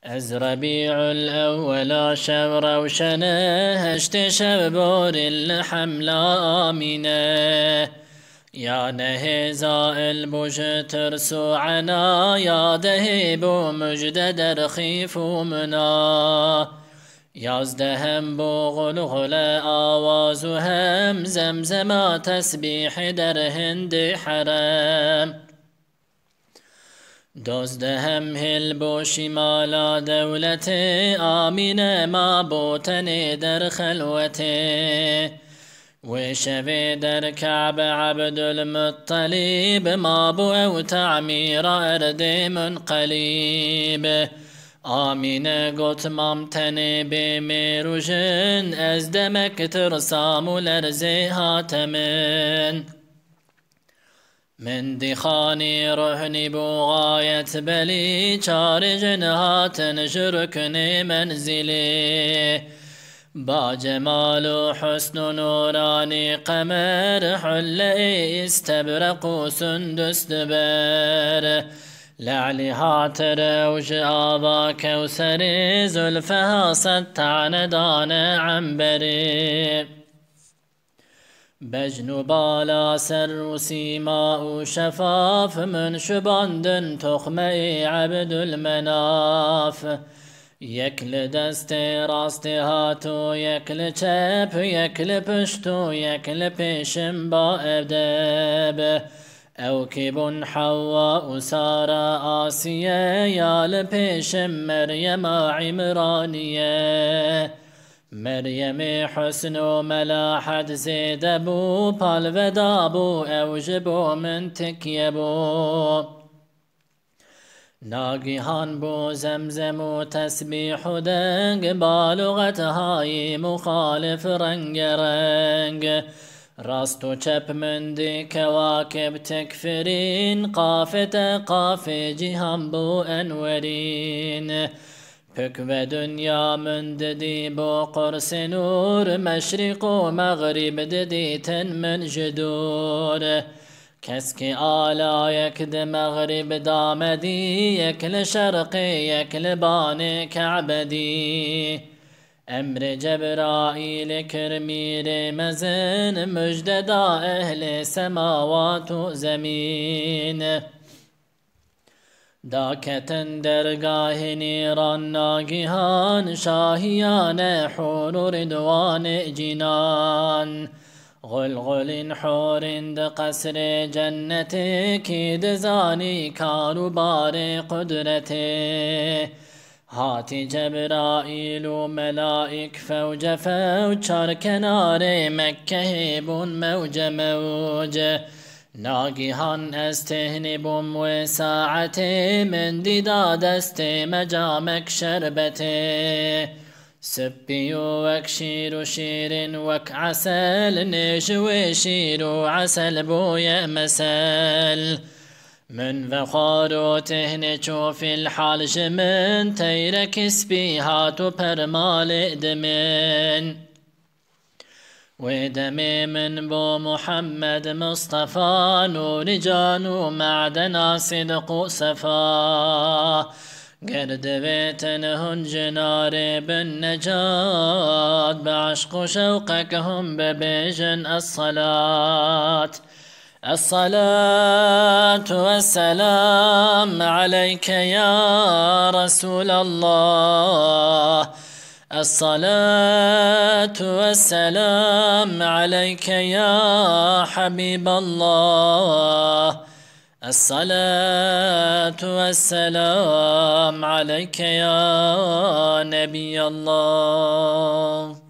از ربيع الأول شهر وشنه اشتشبور الحمل آمنه يا نهزاء البوش ترسو عنا يا دهيب مجد درخيف منا يازدهم بغلغل آواز هم زمزم تسبيح در هند حرم دزدهم هل بو شمال دولت آمین ما بوتن در خلوت وشفي در كعب عبد المطلب ما بو او تعمير أرد منقلب آمين قط ممتن بميروجن از دمك ترسام لرزي هاتمن من دخاني رهني بغاية بلي چارجن هاتن شركني منزلي با جمال و حسن و نورانی قمر حله استبرق و سندس دبر لعلی هاتر وش آبا كوثر زلفها ستعن دان عنبري بجن بالا سر و سیما و شفاف من شباندن تخمه عبد المناف يكل دست راست هاتو يكل چپ يكل پشتو يكل پیشم با ادب او كبن حواء سارة آسية يال پیشم مريم عمرانية مريم حسن و ملاحت زيد بو پالودا بو اوجبو من تكيبو ناگهان بو زمزم و تسبیح و دنگ بالغت های مخالف رنگ رنگ راست و چپ مندی کواکب تکفرین قافت قاف جهان بو انورین پک و دنیا مند دی بو قرص نور مشرق و مغرب ددیتن من جدور كسك آلا يكد مغرب دامدي يكل شرقي يكل بان كعبدي أمر جبرائيل كرمير مزن مجددا أهل سماوات زمين داكتن درگاه نيران ناگهان شاهيان حور رضوان جنان غلغل حور قصر جنتك دزاني كاروبار قدرته هاتي جبرائيل ملائك فوج فوج چار کنار مكه بون موج موج ناگهان استهنبم و ساعت من دیدا دست مجامك شربته سبي وك شير وشير وك عسل نشوي شير وعسل بويا مسل من فخار تهني تشوف الحال شمن تيرك سبيهات وبرمال دمن ودمي من بو محمد مصطفى نور جان ومعدنا صدق صفا قرد بيتنهن جنار بالنجاة بعشق شوقك هم ببيجن الصلاة والسلام عليك يا رسول الله الصلاة والسلام عليك يا حبيب الله الصلاة والسلام عليك يا نبي الله